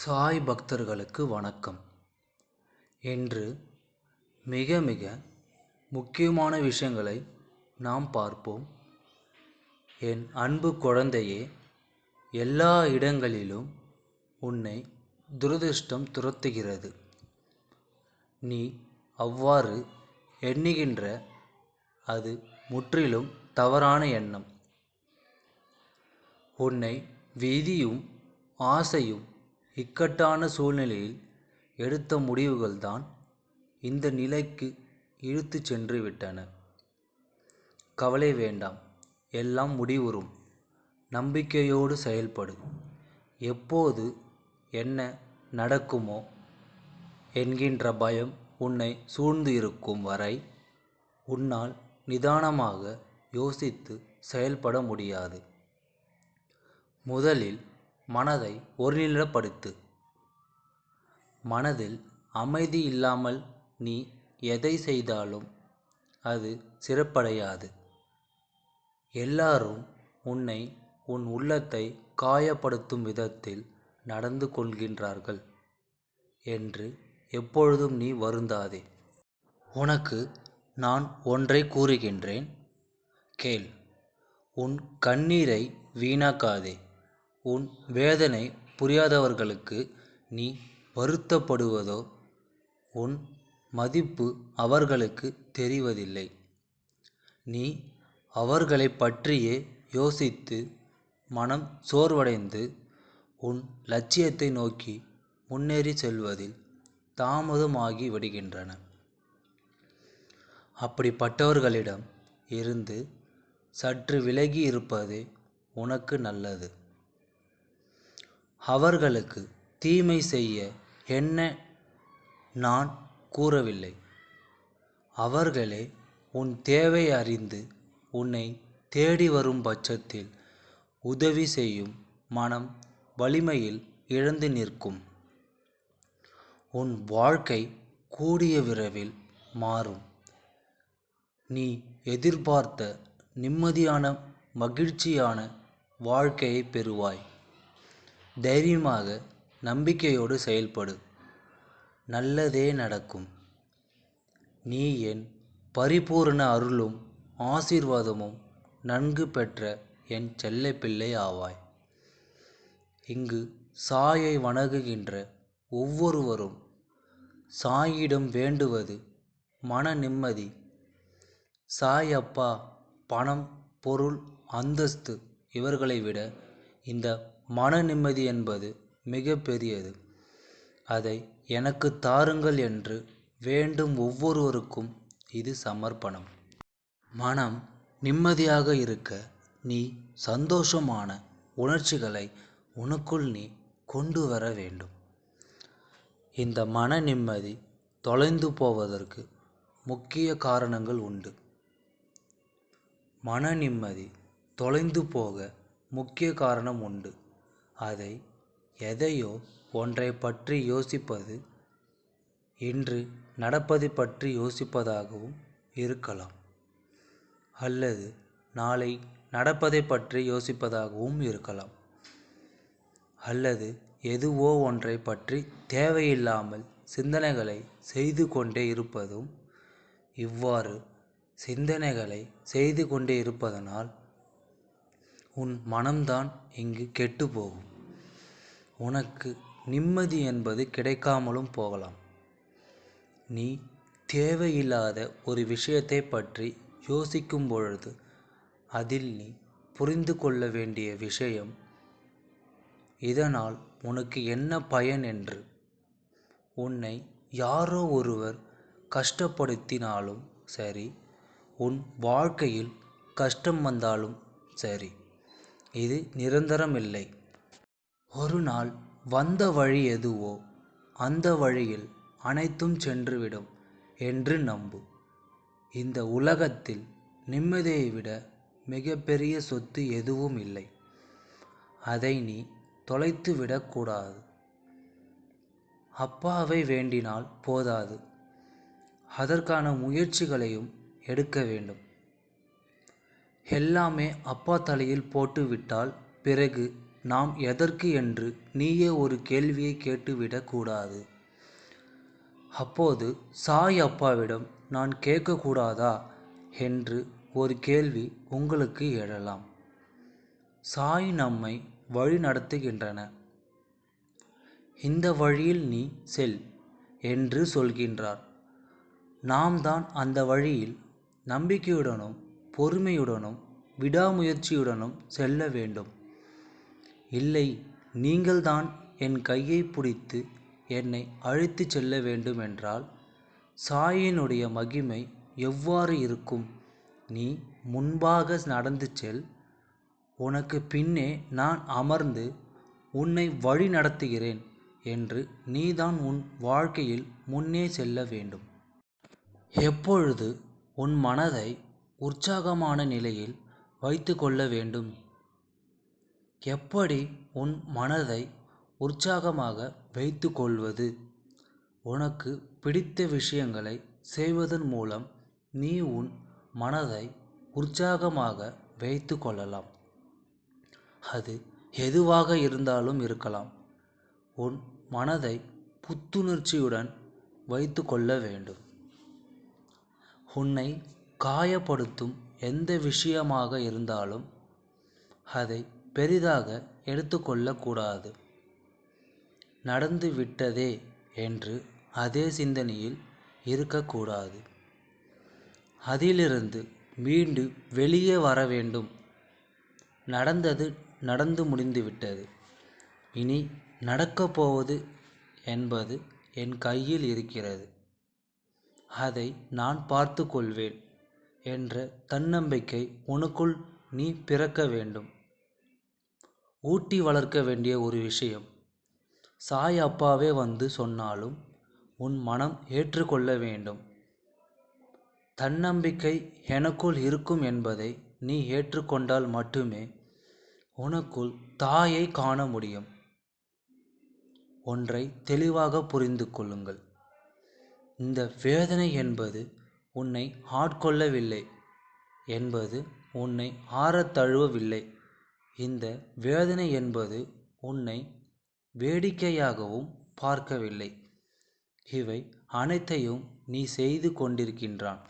சாய் பக்தர்களுக்கு வணக்கம். இன்று மிக மிக முக்கியமான விஷயங்களை நாம் பார்ப்போம். என் அன்பு குழந்தையே, எல்லா இடங்களிலும் உன்னை துரதிர்ஷ்டம் துரத்துகிறது. நீ அவ்வாறு எண்ணுகின்ற அது முற்றிலும் தவறான எண்ணம். உன்னை விதியும் ஆசையும் இக்கட்டான சூழ்நிலையில் எடுத்த முடிவுகள்தான் இந்த நிலைக்கு இழுத்து சென்று விட்டன. கவலை வேண்டாம், எல்லாம் முடிவுறும். நம்பிக்கையோடு செயல்படு. எப்போது என்ன நடக்குமோ என்கின்ற பயம் உன்னை சூழ்ந்து இருக்கும் வரை உன்னால் நிதானமாக யோசித்து செயல்பட முடியாது. முதலில் மனதை ஒருநிலைப்படுத்து. மனதில் அமைதி இல்லாமல் நீ எதை செய்தாலும் அது சிறப்படையாது. எல்லாரும் உன்னை உன் உள்ளத்தை காயப்படுத்தும் விதத்தில் நடந்து கொள்கின்றார்கள் என்று எப்பொழுதும் நீ வருந்தாதே. உனக்கு நான் ஒன்றை கூறுகின்றேன், கேள். உன் கண்ணீரை வீணாக்காதே. உன் வேதனை புரியாதவர்களுக்கு நீ வருத்தப்படுவதோ உன் மதிப்பு அவர்களுக்கு தெரிவதில்லை. நீ அவர்களை பற்றியே யோசித்து மனம் சோர்வடைந்து உன் லட்சியத்தை நோக்கி முன்னேறி செல்வதில் தாமதமாகி விடுகின்றன. அப்படிப்பட்டவர்களிடம் இருந்து சற்று விலகி இருப்பதே உனக்கு நல்லது. அவர்களுக்கு தீமை செய்ய என்ன நான் கூறவில்லை. அவர்களே உன் தேவை அறிந்து உன்னை தேடி வரும் பட்சத்தில் உதவி செய்யும் மனம் வலிமையில் இழந்து நிற்கும். உன் வாழ்க்கை கூடிய விரைவில் மாறும். நீ எதிர்பார்த்த நிம்மதியான மகிழ்ச்சியான வாழ்க்கையை பெறுவாய். தைரியமாக நம்பிக்கையோடு செயல்படு. நல்லதே நடக்கும். நீ என் பரிபூரண அருளும் ஆசீர்வாதமும் நன்கு பெற்ற என் செல்ல பிள்ளை ஆவாய். இங்கு சாயை வணங்குகின்ற ஒவ்வொருவரும் சாயிடம் வேண்டுவது மன நிம்மதி. சாய் அப்பா பணம், பொருள், அந்தஸ்து இவர்களை விட இந்த மன நிம்மதி என்பது மிக பெரியது. அதை எனக்கு தாருங்கள் என்று வேண்டும் ஒவ்வொருவருக்கும் இது சமர்ப்பணம். மனம் நிம்மதியாக இருக்க நீ சந்தோஷமான உணர்ச்சிகளை உனக்குள் நீ கொண்டு வர வேண்டும். இந்த மன நிம்மதி தொலைந்து போவதற்கு முக்கிய காரணங்கள் உண்டு. மன நிம்மதி தொலைந்து போக முக்கிய காரணம் உண்டு. அதை எதையோ ஒன்றை பற்றி யோசிப்பது, இன்று நடப்பதை பற்றி யோசிப்பதாகவும் இருக்கலாம், அல்லது நாளை நடப்பதை பற்றி யோசிப்பதாகவும் இருக்கலாம், அல்லது எதுவோ ஒன்றை பற்றி தேவையில்லாமல் சிந்தனைகளை செய்து கொண்டே இருப்பதும். இவ்வாறு சிந்தனைகளை செய்து கொண்டே இருப்பதனால் உன் மனம்தான் இங்கு கெட்டு போகும். உனக்கு நிம்மதி என்பது கிடைக்காமலும் போகலாம். நீ தேவையில்லாத ஒரு விஷயத்தை பற்றி யோசிக்கும் பொழுது அதில் நீ புரிந்து கொள்ள வேண்டிய விஷயம், இதனால் உனக்கு என்ன பயன் என்று. உன்னை யாரோ ஒருவர் கஷ்டப்படுத்தினாலும் சரி, உன் வாழ்க்கையில் கஷ்டம் வந்தாலும் சரி, இது நிரந்தரமில்லை. ஒரு நாள் வந்த வழி எதுவோ அந்த வழியில் அனைத்தும் சென்றுவிடும் என்று நம்பு. இந்த உலகத்தில் நிம்மதியை விட மிகப்பெரிய சொத்து எதுவும் இல்லை. அதை நீ தொலைத்து விடக்கூடாது. அப்பாவை வேண்டினால் போதாது, அதற்கான முயற்சிகளையும் எடுக்க வேண்டும். எல்லாமே அப்பா தலையில் போட்டு விட்டால் பிறகு நாம் எதற்கு என்று நீயே ஒரு கேள்வியை கேட்டுவிடக்கூடாது. அப்போது சாய் அப்பாவிடம் நான் கேட்கக்கூடாதா என்று ஒரு கேள்வி உங்களுக்கு எழலாம். சாய் நம்மை வழி நடத்துகின்றன. இந்த வழியில் நீ செல் என்று சொல்கின்றார். நாம் தான் அந்த வழியில் நம்பிக்கையுடனும் பொறுமையுடனும் விடாமுயற்சியுடனும் செல்ல வேண்டும். இல்லை, நீங்கள்தான் என் கையை பிடித்து என்னை அழைத்துச் செல்ல வேண்டும் என்றால் சாயினுடைய மகிமை எவ்வாறு இருக்கும்? நீ முன்பாக நடந்து செல், உனக்கு பின்னே நான் அமர்ந்து உன்னை வழி நடத்துகிறேன் என்று நீதான் உன் வாழ்க்கையில் முன்னே செல்ல வேண்டும். எப்பொழுது உன் மனதை உற்சாகமான நிலையில் வைத்து கொள்ள வேண்டும்? எப்படி உன் மனதை உற்சாகமாக வைத்து கொள்வது? உனக்கு பிடித்த விஷயங்களை செய்வதன் மூலம் நீ உன் மனதை உற்சாகமாக வைத்து கொள்ளலாம். அது எதுவாக இருந்தாலும் இருக்கலாம். உன் மனதை புத்துணர்ச்சியுடன் வைத்து கொள்ள வேண்டும். உன்னை காயப்படுத்தும் எந்த விஷயமாக இருந்தாலும் அதை பெரிதாக எடுத்துக்கொள்ளக்கூடாது. நடந்து விட்டதே என்று அதே சிந்தனையில் இருக்கக்கூடாது. அதிலிருந்து மீண்டு வெளியே வர வேண்டும். நடந்தது நடந்து முடிந்துவிட்டது. இனி நடக்கப் போவது என்பது என் கையில் இருக்கிறது. அதை நான் பார்த்து கொள்வேன் என்ற தன்னம்பிக்கை உனக்குள் நீ பிறக்க வேண்டும். ஊட்டி வளர்க்க வேண்டிய ஒரு விஷயம். சாய் அப்பாவே வந்து சொன்னாலும் உன் மனம் ஏற்றுக்கொள்ள வேண்டும். தன்னம்பிக்கை எனக்குள் இருக்கும் என்பதை நீ ஏற்றுக்கொண்டால் மட்டுமே உனக்குள் தாயை காண முடியும். ஒன்றை தெளிவாக புரிந்து கொள்ளுங்கள். இந்த வேதனை என்பது உன்னை ஆட்கொள்ளவில்லை என்பது உன்னை ஆறத் தழுவவில்லை. இந்த வேதனை என்பது உன்னை வேடிக்கையாகவும் பார்க்கவில்லை. இவை அனைத்தையும் நீ செய்து கொண்டிருக்கின்றான்.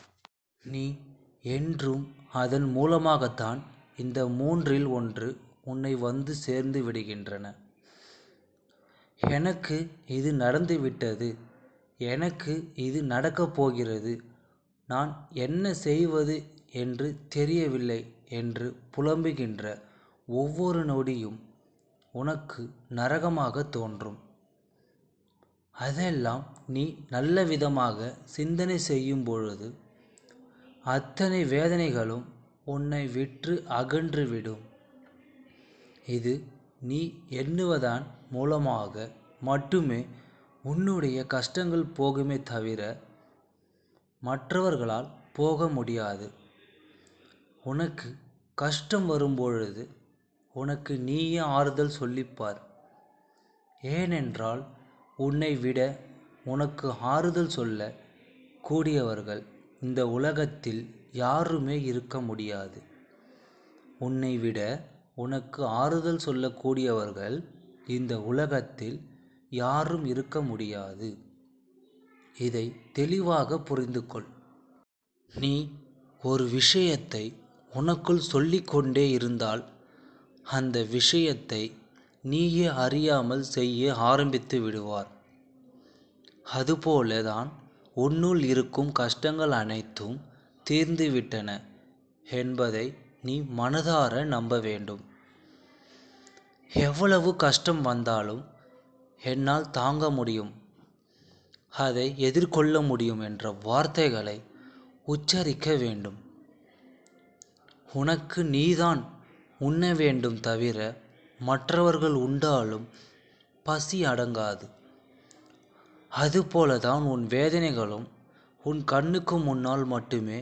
நீ என்றும் அதன் மூலமாகத்தான் இந்த மூன்றில் ஒன்று உன்னை வந்து சேர்ந்து விடுகின்றன. எனக்கு இது நடந்துவிட்டது, எனக்கு இது நடக்கப் போகிறது, நான் என்ன செய்வது என்று தெரியவில்லை என்று புலம்புகின்ற ஒவ்வொரு நொடியும் உனக்கு நரகமாக தோன்றும். அதெல்லாம் நீ நல்ல விதமாக சிந்தனை செய்யும் பொழுது அத்தனை வேதனைகளும் உன்னை விட்டு அகன்றுவிடும். இது நீ எண்ணுவதன் மூலமாக மட்டுமே உன்னுடைய கஷ்டங்கள் போகுமே தவிர மற்றவர்களால் போக முடியாது. உனக்கு கஷ்டம் வரும்பொழுது உனக்கு நீயே ஆறுதல் சொல்லிப்பார். ஏனென்றால் உன்னை விட உனக்கு ஆறுதல் சொல்ல கூடியவர்கள் இந்த உலகத்தில் யாருமே இருக்க முடியாது. உன்னை விட உனக்கு ஆறுதல் சொல்லக்கூடியவர்கள் இந்த உலகத்தில் யாரும் இருக்க முடியாது. இதை தெளிவாக புரிந்து கொள். நீ ஒரு விஷயத்தை உனக்குள் சொல்லிக்கொண்டே இருந்தால் அந்த விஷயத்தை நீயே அறியாமல் செய்ய ஆரம்பித்து விடுவார். அதுபோலதான் உன்னுள் இருக்கும் கஷ்டங்கள் அனைத்தும் தீர்ந்துவிட்டன என்பதை நீ மனதார நம்ப வேண்டும். எவ்வளவு கஷ்டம் வந்தாலும் என்னால் தாங்க முடியும், அதை எதிர்கொள்ள முடியும் என்ற வார்த்தைகளை உச்சரிக்க வேண்டும். உனக்கு நீதான் உண்ண வேண்டும் தவிர மற்றவர்கள் உண்டாலும் பசி அடங்காது. அதுபோலதான் உன் வேதனைகளும் உன் கண்ணுக்கு முன்னால் மட்டுமே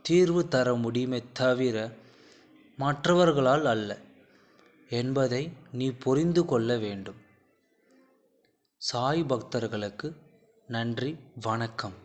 தீர்வு தர முடியுமே தவிர மற்றவர்களால் அல்ல என்பதை நீ புரிந்து கொள்ள வேண்டும். சாய் பக்தர்களுக்கு நன்றி, வணக்கம்.